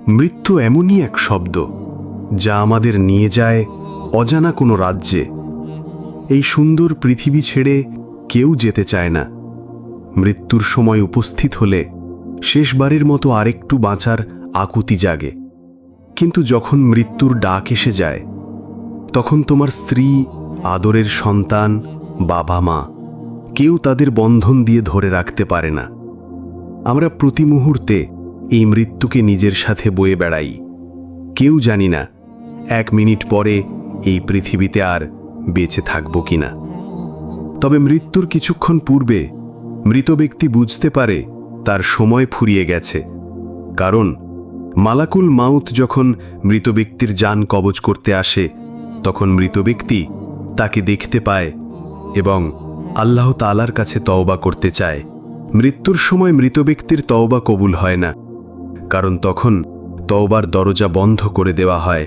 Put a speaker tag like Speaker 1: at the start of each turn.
Speaker 1: মৃত্যু এমনই এক শব্দ যা আমাদের নিয়ে যায় অজানা কোনো রাজ্যে। এই সুন্দর পৃথিবী ছেড়ে কেউ যেতে চায় না। মৃত্যুর সময় উপস্থিত হলে শেষবারের মতো আরেকটু বাঁচার আকুতি জাগে। কিন্তু যখন মৃত্যুর ডাক এসে যায়, তখন তোমার স্ত্রী, আদরের সন্তান, বাবা মা কেউ তাদের বন্ধন দিয়ে ধরে রাখতে পারে না। আমরা প্রতি মুহূর্তে এই মৃত্যুকে নিজের সাথে বয়ে বেড়াই। কেউ জানি না 1 মিনিট পরে এই পৃথিবীতে আর বেঁচে থাকব কিনা। তবে মৃত্যুর কিছুক্ষণ পূর্বে মৃত ব্যক্তি বুঝতে পারে তার সময় ফুরিয়ে গেছে। কারণ মালাকুল মাউত যখন মৃত ব্যক্তির জান কবজ করতে আসে, তখন মৃত ব্যক্তি তাকে দেখতে পায় এবং আল্লাহ তাআলার কাছে তওবা করতে চায়। মৃত্যুর সময় মৃত ব্যক্তির তওবা কবুল হয় না, কারণ তখন তওবার দরজা বন্ধ করে দেওয়া হয়।